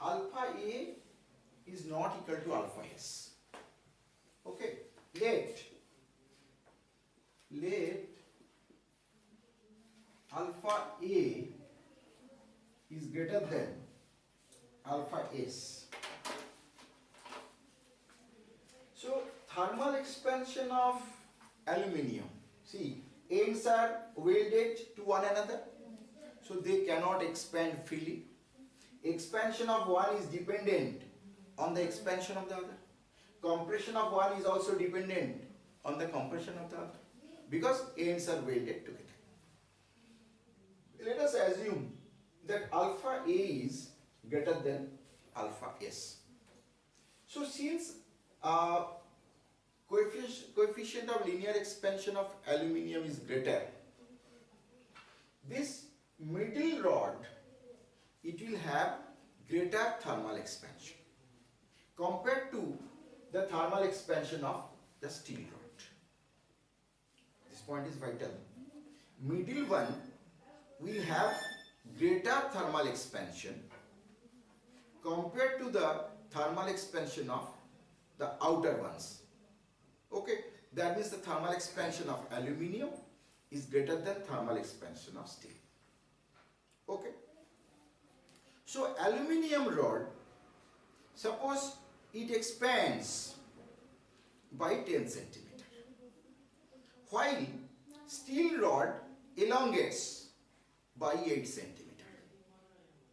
alpha A is not equal to alpha S. Okay, let alpha A is greater than alpha S. So thermal expansion of aluminium, see, ends are welded to one another, so they cannot expand freely. Expansion of one is dependent on the expansion of the other. Compression of one is also dependent on the compression of the other, because ends are welded together. Let us assume that alpha A is greater than alpha S. So since coefficient of linear expansion of aluminium is greater, this middle rod, it will have greater thermal expansion compared to the thermal expansion of the steel rod. This point is vital. Middle one will have greater thermal expansion compared to the thermal expansion of the outer ones. Okay, that means the thermal expansion of aluminium is greater than thermal expansion of steel. Okay, so aluminium rod, suppose it expands by 10 centimeter, while steel rod elongates by 8 centimeter.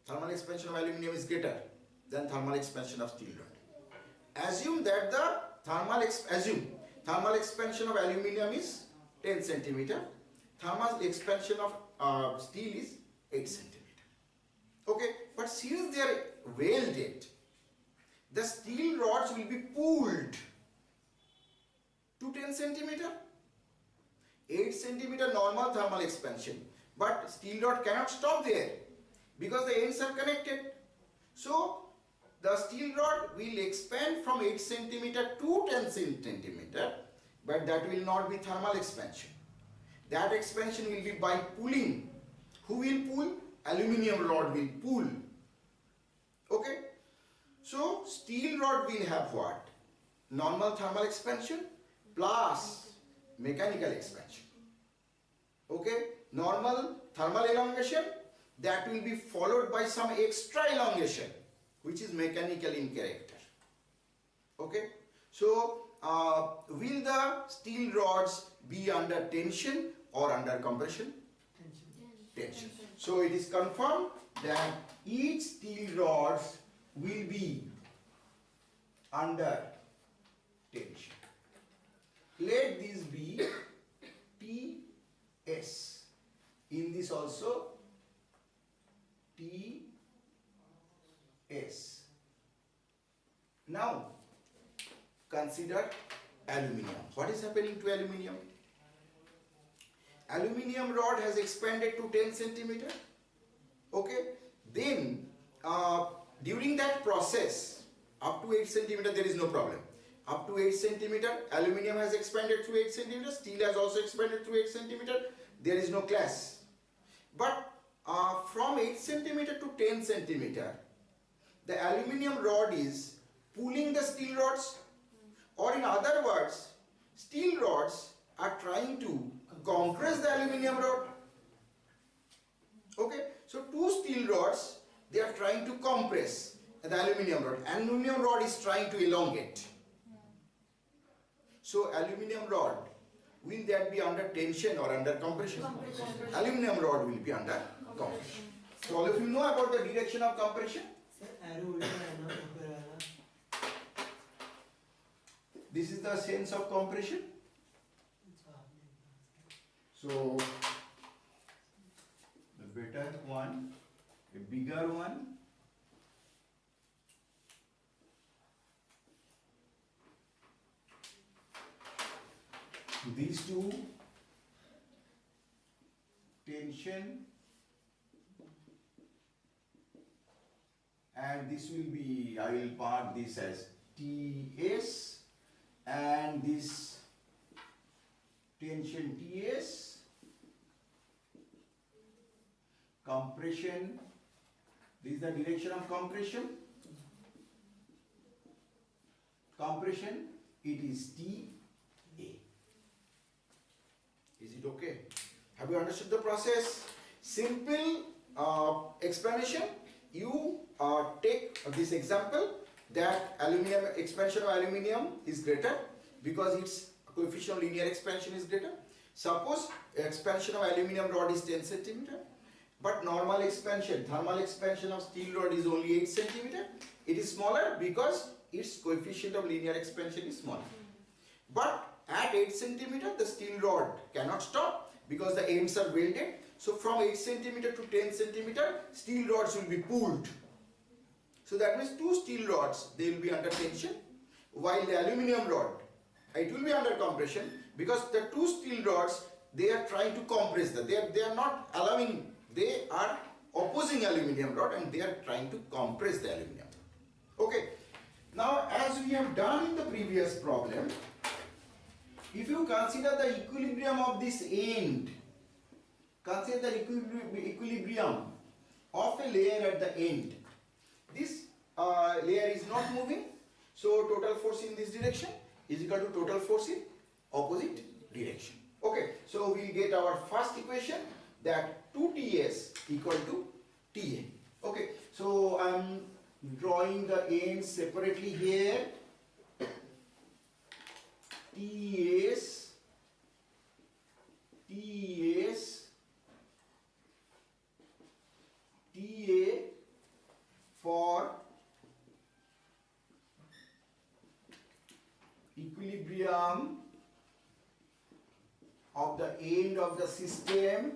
Thermal expansion of aluminium is greater than thermal expansion of steel rod. Assume that the thermal expansion of aluminium is 10 centimeter, thermal expansion of steel is 8 centimeter. Okay, but since they are welded, the steel rods will be pulled to 10 centimeter. 8 centimeter normal thermal expansion, but steel rod cannot stop there because the ends are connected. So the steel rod will expand from 8 centimeter to 10 centimeter, but that will not be thermal expansion. That expansion will be by pulling. Who will pull? Aluminium rod will pull. Okay, so steel rod will have what? Normal thermal expansion plus mechanical expansion. Okay, normal thermal elongation, that will be followed by some extra elongation which is mechanical in character. Okay, so will the steel rods be under tension or under compression? Tension. So it is confirmed that each steel rods will be under tension. Let this be TS. In this also TS. Now consider aluminium. What is happening to aluminium? Aluminium rod has expanded to 10 centimeter. Okay, then during that process, up to 8 centimeter there is no problem. Up to 8 centimeter, aluminium has expanded to 8 centimeter, steel has also expanded to 8 centimeter, there is no clash. But from 8 centimeter to 10 centimeter, the aluminium rod is pulling the steel rods, or in other words, steel rods are trying to compress the aluminium rod. Okay, so two steel rods, they are trying to compress the aluminium rod. Aluminium rod is trying to elongate. So aluminium rod, will that be under tension or under compression? Compression. Aluminium rod will be under compression. So all of you know about the direction of compression? This is the sense of compression. So the better one, a bigger one, these two, tension, and this will be, I will mark this as TS, and this tension TS, compression, this is the direction of compression, compression, it is TA. Is it okay? Have you understood the process? Simple explanation. You take this example that aluminum expansion of aluminum is greater because its coefficient of linear expansion is greater. Suppose expansion of aluminum rod is 10 centimeter, but normal expansion, thermal expansion of steel rod is only 8 centimeter. It is smaller because its coefficient of linear expansion is smaller. But at 8 centimeter, the steel rod cannot stop because the ends are welded. So from 8 centimeter to 10 centimeter, steel rods will be pulled. So that means two steel rods, they will be under tension, while the aluminum rod, it will be under compression because the two steel rods, they are trying to compress that. They are not allowing, they are opposing aluminum rod and they are trying to compress the aluminum. Okay. Now as we have done in the previous problem, if you consider the equilibrium of this end, consider the equilibrium of a layer at the end. This layer is not moving, so total force in this direction is equal to total force in opposite direction. Okay, so we get our first equation that 2Ts equal to Ta. Okay, so I am drawing the ends separately here. Ts Ta for equilibrium of the end of the system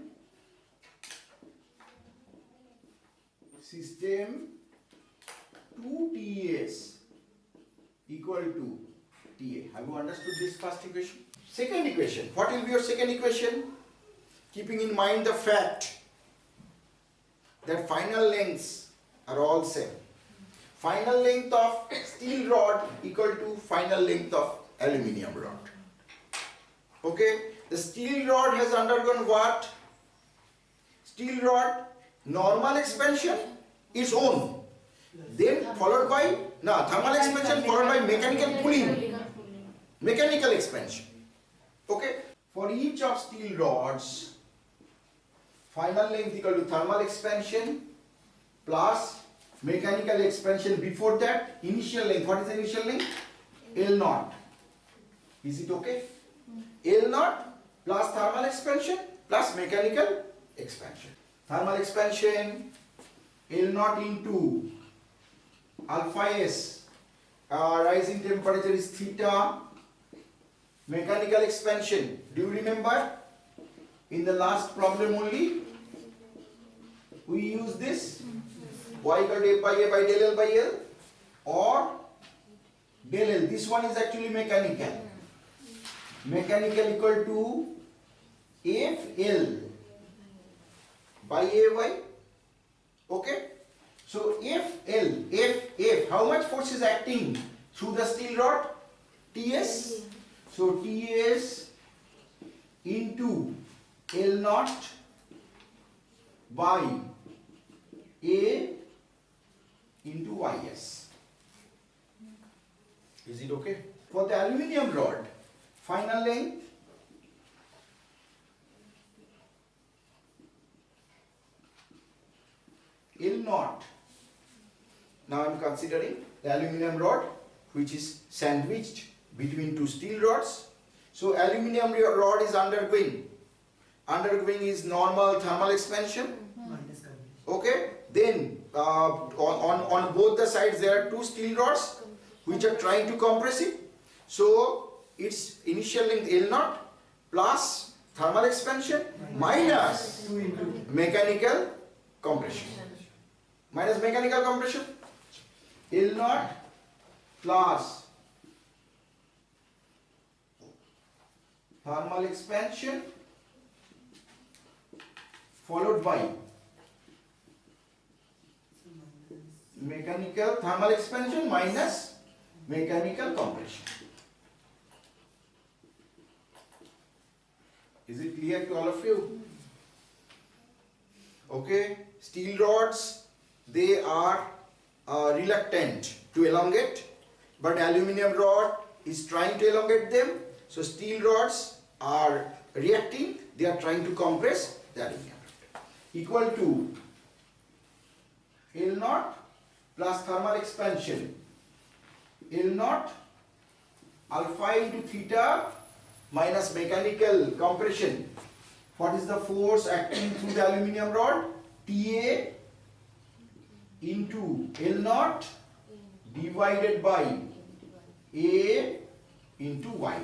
2Ts equal to Ta. Have you understood this first equation? Second equation. What will be your second equation? Keeping in mind the fact that final lengths are all same. Final length of steel rod equal to final length of aluminium rod. Okay, the steel rod has undergone what? Steel rod, normal expansion, its own. Then followed by, thermal expansion followed by mechanical pulling. Mechanical expansion. Okay, for each of steel rods, final length equal to thermal expansion plus mechanical expansion before that, initial length. What is the initial length? L0. Is it okay? L0 plus thermal expansion plus mechanical expansion. Thermal expansion L0 into alpha S, rising temperature is theta. Mechanical expansion, do you remember? In the last problem only, we use this y equal to F by A by del L by L or del L. This one is actually mechanical. Mechanical equal to FL by AY. Okay? So F, how much force is acting through the steel rod? Ts. So Ts into L0 by A into Ys. Is it okay? For the aluminium rod, final length L0. Now I am considering the aluminium rod which is sandwiched between two steel rods. So aluminium rod is undergoing is normal thermal expansion. Okay, then on both the sides there are two steel rods which are trying to compress it. So its initial length L0 plus thermal expansion minus mechanical compression. Minus mechanical compression. L0 plus thermal expansion followed by mechanical thermal expansion minus mechanical compression. Is it clear to all of you? Okay, steel rods, they are reluctant to elongate. but aluminum rod is trying to elongate them. So steel rods are reacting, they are trying to compress the aluminum rod. Equal to L naught plus thermal expansion, L naught alpha into theta minus mechanical compression. What is the force acting through the aluminum rod? TA into L naught divided by A into YA.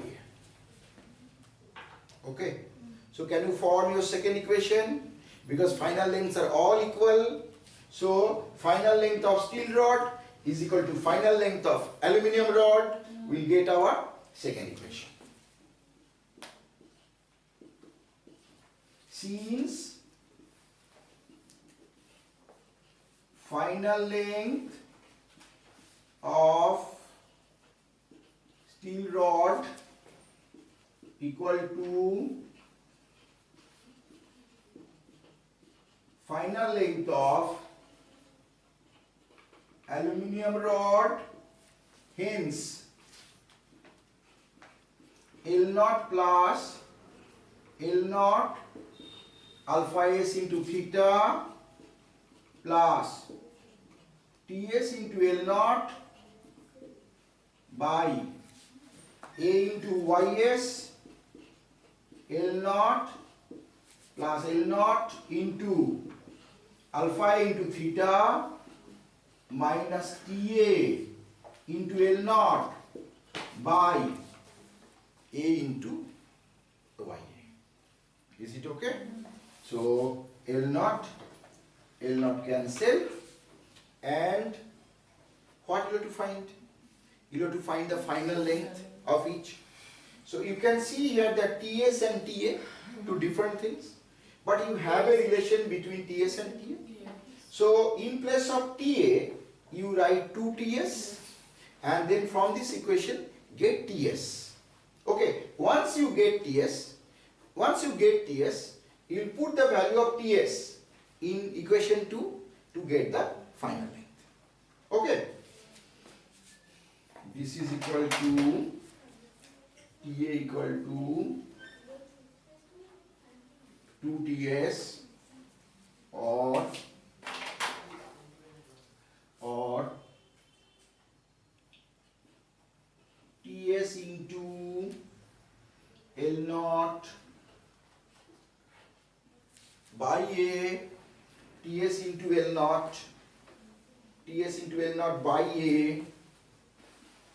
Okay. So can you form your second equation? Because final lengths are all equal. So final length of steel rod is equal to final length of aluminum rod. We'll get our second equation. Since final length of steel rod equal to final length of aluminum rod, hence L naught plus L naught alpha s into theta plus Ts into L naught by A into Ys, L naught plus L naught into alpha into theta minus TA into L naught by A into YA. Is it okay? So L naught cancel, and what you have to find? You have to find the final length of each. So you can see here that TS and TA, two different things, but you have a relation between TS and TA. So in place of TA, you write 2TS, and then from this equation get TS. Okay, once you get TS, you will put the value of TS in equation 2 to get the final length. Okay, this is equal to TA equal to 2TS or TS into L naught by A, TS into L naught by A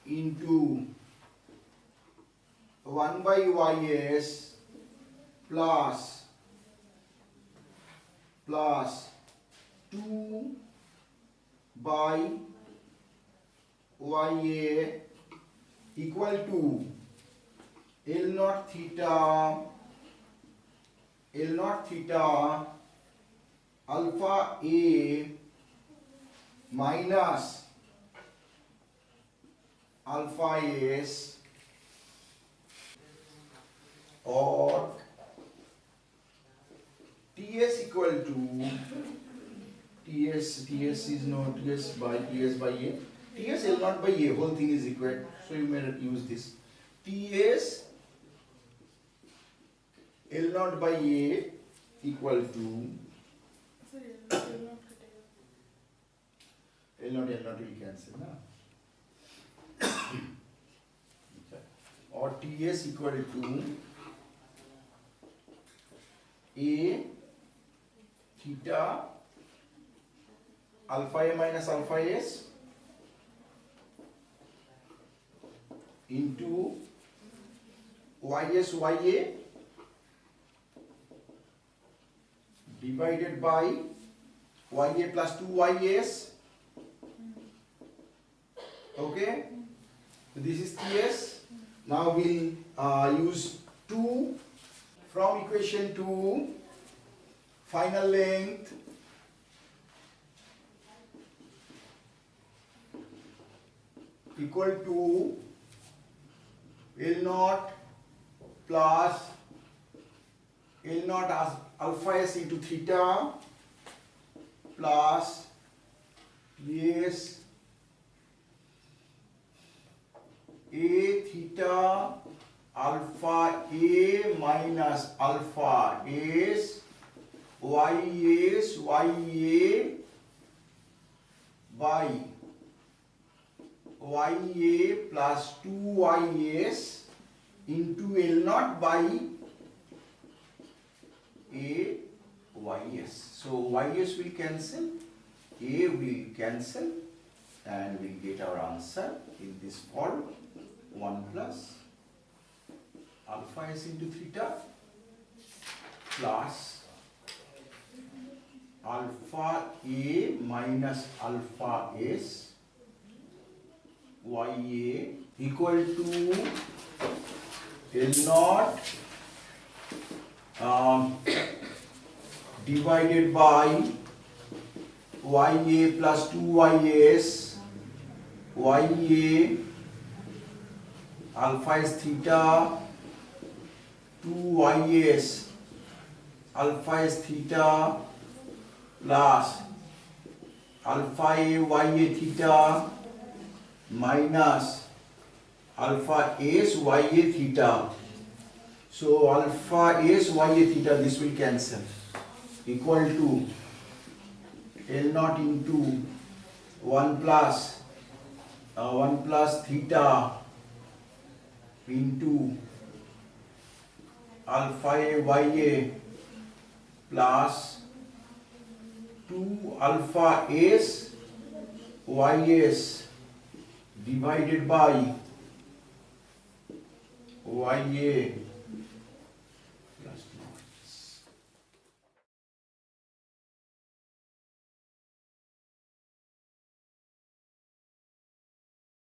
into 1 by Ys plus 2 by YA equal to L naught theta alpha A minus alpha S, or TS equal to TS is no TS by A. TS L naught by A, whole thing is equal, so you may use this. TS L naught by A equal to L naught will cancel, na? Or TS equal to A theta alpha A minus alpha S into Ys YA divided by YA plus 2YS. Okay, so this is TS. Now we'll use 2 from equation 2, final length equal to L naught plus L naught as alpha S into theta plus S A theta alpha A minus alpha S y S y A by y A plus 2y S into L naught by A y S. So y S will cancel, A will cancel, and we get our answer in this form: 1 plus alpha S into theta plus alpha A minus alpha S y A equal to L naught divided by y A plus 2y S y A alpha is theta 2y S alpha is theta plus alpha A y A theta minus alpha S y A theta. So alpha S y A theta, this will cancel, equal to L naught into 1 plus theta into alpha A y A plus 2 alpha S y S divided by y A